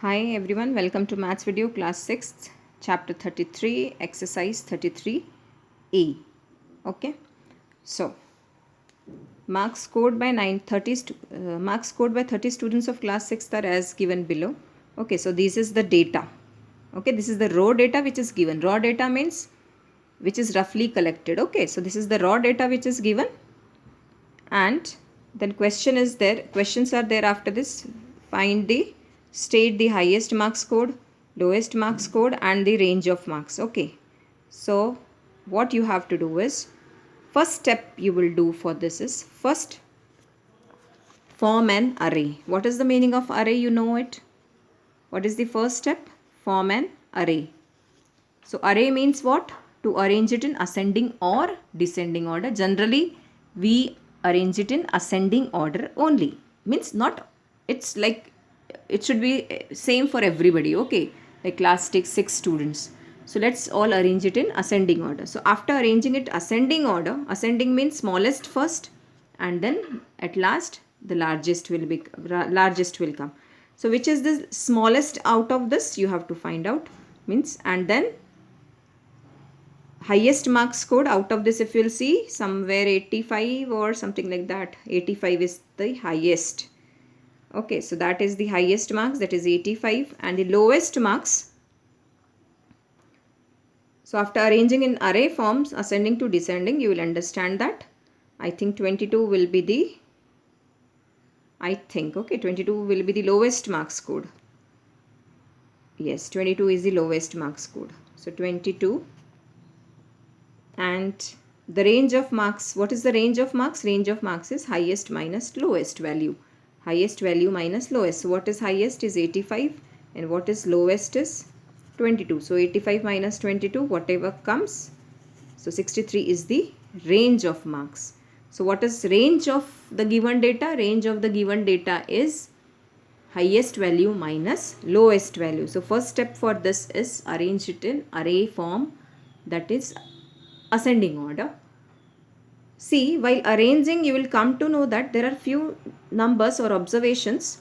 Hi everyone, welcome to Maths video class 6th, chapter 33, exercise 33A. Okay, so marks scored by 30 students of class 6th are as given below. Okay, so this is the data. Okay, this is the raw data which is given. Raw data means which is roughly collected. Okay, so this is the raw data which is given, and then questions are there after this. State the highest marks scored, lowest marks scored, and the range of marks. Okay, so what you have to do is, first step you will do for this is, first form an array. What is the meaning of array? You know it. What is the first step? Form an array. So array means what? To arrange it in ascending or descending order. Generally, we arrange it in ascending order only. Means not, it's like, it should be same for everybody. Okay, like class 6 students. So let's all arrange it in ascending order. So after arranging it ascending order, ascending means smallest first, and then at last the largest will come. So which is the smallest out of this, you have to find out. Means, and then highest marks scored out of this, if you'll see somewhere 85 or something like that, 85 is the highest. Okay, so that is the highest marks, that is 85, and the lowest marks. So after arranging in array forms ascending to descending, you will understand that I think 22 will be the, okay, 22 will be the lowest marks scored. Yes, 22 is the lowest marks scored. So 22. And the range of marks, what is the range of marks? Range of marks is highest minus lowest value. Highest value minus lowest. So what is highest is 85, and what is lowest is 22. So 85 minus 22, whatever comes. So 63 is the range of marks. So what is range of the given data? Range of the given data is highest value minus lowest value. So first step for this is arrange it in array form, that is ascending order. See, while arranging, you will come to know that there are few numbers or observations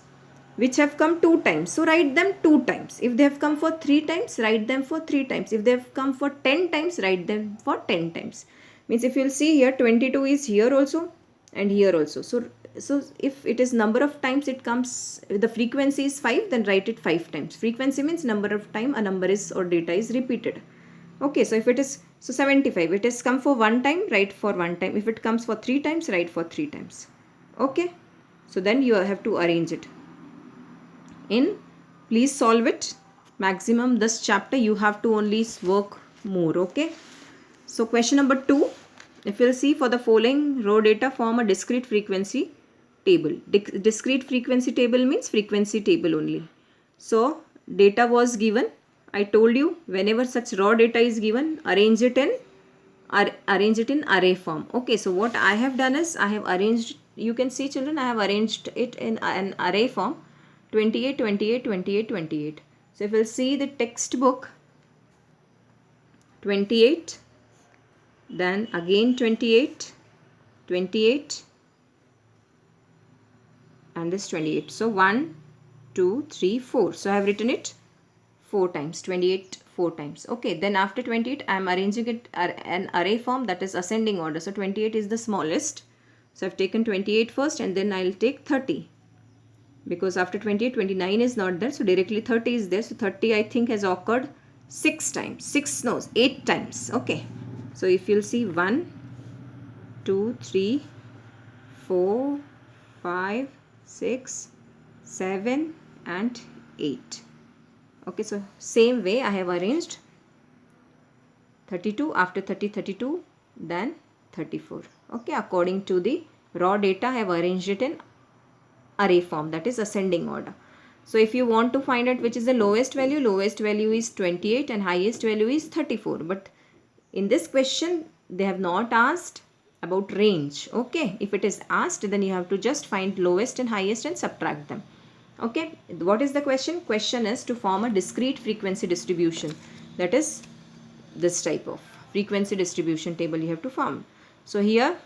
which have come 2 times. So write them 2 times. If they have come for 3 times, write them for 3 times. If they have come for 10 times, write them for 10 times. Means if you will see here, 22 is here also and here also. So if it is number of times it comes, the frequency is 5, then write it 5 times. Frequency means number of time a number is or data is repeated. Okay, so if it is, so 75, it has come for 1 time, write for 1 time. If it comes for 3 times, write for 3 times. Okay, so then you have to arrange it in, please solve it. Maximum this chapter you have to only work more. Okay, so question number 2, if you'll see, for the following raw data form a discrete frequency table. Discrete frequency table means frequency table only. So data was given. I told you, whenever such raw data is given, arrange it in array form. Okay, so what I have done is, I have arranged, you can see children, I have arranged it in an array form, 28, 28, 28, 28. So if we'll see the textbook, 28, then again 28, 28, and this 28. So 1, 2, 3, 4. So I have written it 4 times, 28 4 times. Okay, then after 28 I am arranging it an array form, that is ascending order. So 28 is the smallest. So I have taken 28 first, and then I will take 30. Because after 28, 29 is not there. So directly 30 is there. So 30 I think has occurred 6 times. 8 times. Okay. So if you'll see 1, 2, 3, 4, 5, 6, 7 and 8. Okay, so same way I have arranged 32, after 30, 32, then 34. Okay, according to the raw data I have arranged it in array form, that is ascending order. So if you want to find out which is the lowest value is 28 and highest value is 34. But in this question they have not asked about range. Okay, if it is asked, then you have to just find lowest and highest and subtract them. Okay, what is the question? Question is to form a discrete frequency distribution, that is this type of frequency distribution table you have to form. So here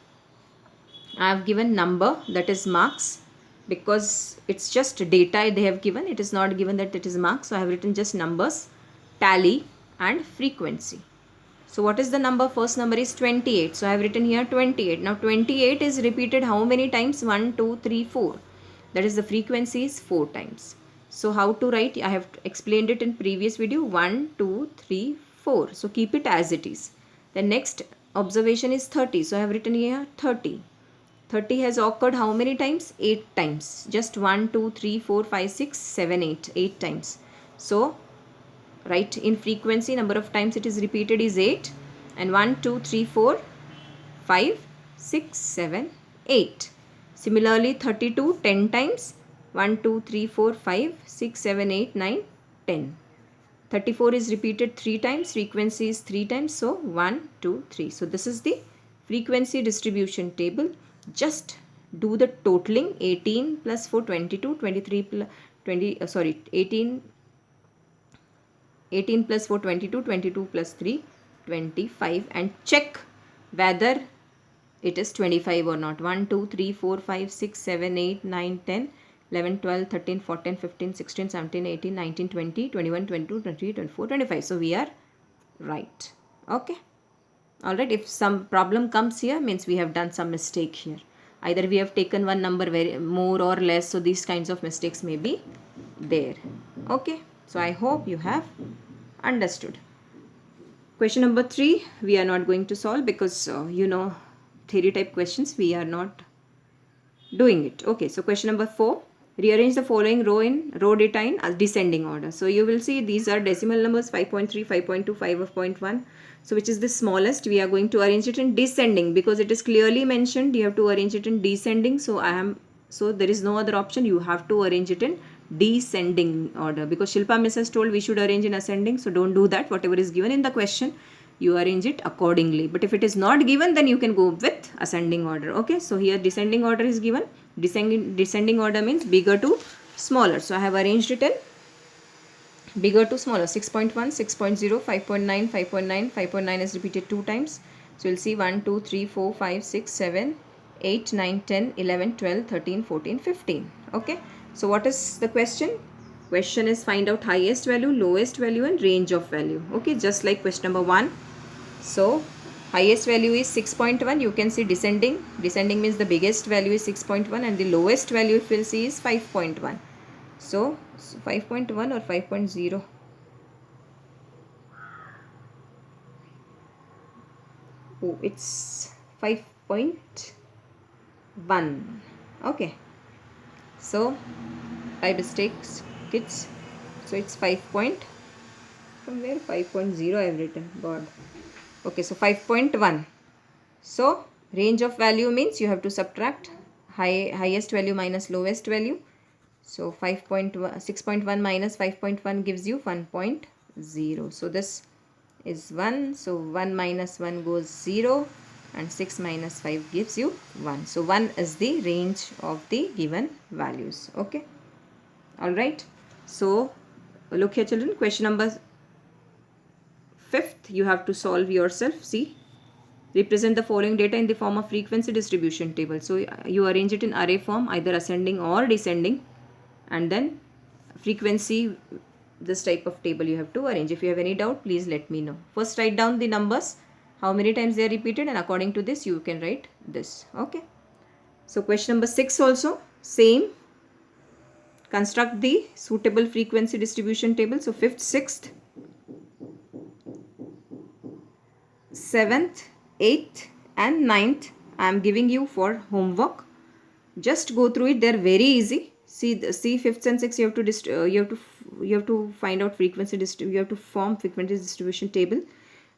I have given number, that is marks, because it's just data they have given. It is not given that it is marks. So I have written just numbers, tally and frequency. So what is the number? First number is 28. So I have written here 28. Now 28 is repeated how many times? 1, 2, 3, 4. That is the frequency is 4 times. So how to write? I have explained it in previous video. 1, 2, 3, 4. So keep it as it is. The next observation is 30. So I have written here 30. 30 has occurred how many times? 8 times. Just 1, 2, 3, 4, 5, 6, 7, 8. 8 times. So right, in frequency number of times it is repeated is 8, and 1, 2, 3, 4, 5, 6, 7, 8. Similarly 32 10 times, 1, 2, 3, 4, 5, 6, 7, 8, 9, 10. 34 is repeated 3 times, frequency is 3 times, so 1, 2, 3. So this is the frequency distribution table. Just do the totaling. 18 plus 4, 22, 23 plus 18 plus 4, 22, 22 plus 3, 25, and check whether it is 25 or not. 1, 2, 3, 4, 5, 6, 7, 8, 9, 10, 11, 12, 13, 14, 15, 16, 17, 18, 19, 20, 21, 22, 23, 24, 25. So we are right. Okay. Alright, if some problem comes here, means we have done some mistake here. Either we have taken one number very more or less, so these kinds of mistakes may be there. Okay, so I hope you have understood. Question number 3 we are not going to solve because theory type questions we are not doing it. Okay, so question number 4, rearrange the following row data in descending order. So you will see these are decimal numbers 5.3, 5.2, 5.1. So which is the smallest? We are going to arrange it in descending because it is clearly mentioned you have to arrange it in descending. So there is no other option. You have to arrange it in descending order because Shilpa Miss has told we should arrange in ascending. So don't do that. Whatever is given in the question, you arrange it accordingly. But if it is not given, then you can go with ascending order. Okay, so here descending order is given. Descending order means bigger to smaller. So I have arranged it in bigger to smaller. 6.1, 6.0, 5.9, 5.9, 5.9 is repeated 2 times. So you'll see 1, 2, 3, 4, 5, 6, 7, 8, 9, 10, 11, 12, 13, 14, 15. Okay. So what is the question? Question is find out highest value, lowest value and range of value. Okay. Just like question number 1. So highest value is 6.1. You can see descending. Descending means the biggest value is 6.1 and the lowest value if you'll see is 5.1. So 5.1 or 5.0? Oh, it's 5.1. Okay. So 5 mistakes, kids. So it's 5 point. From where 5.0 I have written? God. Okay, so 5.1. So range of value means you have to subtract highest value minus lowest value. So 6.1 minus 5.1 gives you 1.0. So this is 1. So 1 minus 1 goes 0 and 6 minus 5 gives you 1. So 1 is the range of the given values. Okay. Alright. So look here children. Question number 5th you have to solve yourself. See. Represent the following data in the form of frequency distribution table. So you arrange it in array form, either ascending or descending. And then frequency, this type of table you have to arrange. If you have any doubt, please let me know. First write down the numbers, how many times they are repeated, and according to this you can write this. Okay. So question number 6 also same. Construct the suitable frequency distribution table. So 5th, 6th, 7th, 8th and 9th I am giving you for homework. Just go through it. They are very easy. See 5th and 6th you have to find out frequency you have to form frequency distribution table.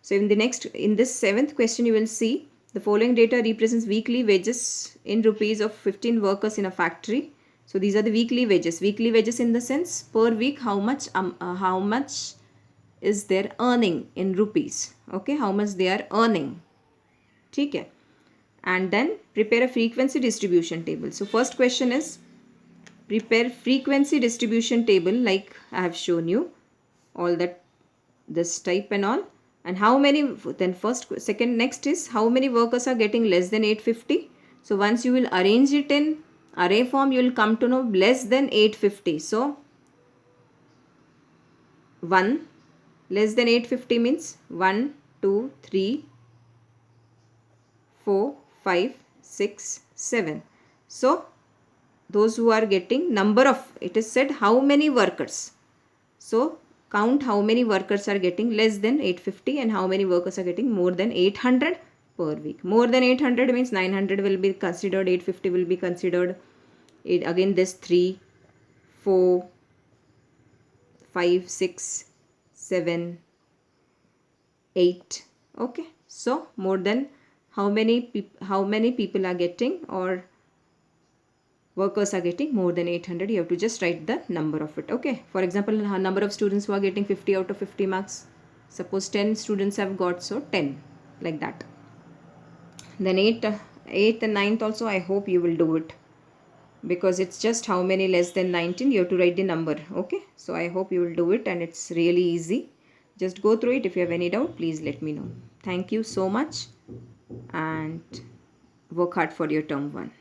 So in this 7th question you will see the following data represents weekly wages in rupees of 15 workers in a factory. So these are the weekly wages. Weekly wages in the sense per week how much is their earning in rupees. Okay, how much they are earning. Okay. And then prepare a frequency distribution table. So first question is prepare frequency distribution table like I have shown you all that this type and all, and how many, then next is how many workers are getting less than 850. So once you will arrange it in array form you will come to know less than 850. So 1 less than 850 means 1, 2, 3, 4, 5, 6, 7. So those who are getting number of, it is said how many workers. So count how many workers are getting less than 850 and how many workers are getting more than 800 per week. More than 800 means 900 will be considered, 850 will be considered. Again this 3, 4, 5, 6, 7, 8. Okay. So more than how many people are getting, or workers are getting more than 800, you have to just write the number of it. Okay. For example, number of students who are getting 50 out of 50 marks. Suppose 10 students have got, so 10, like that. Then 8th and 9th also I hope you will do it, because it's just how many less than 19, you have to write the number. Okay. So I hope you will do it, and it's really easy. Just go through it. If you have any doubt, please let me know. Thank you so much, and work hard for your term 1.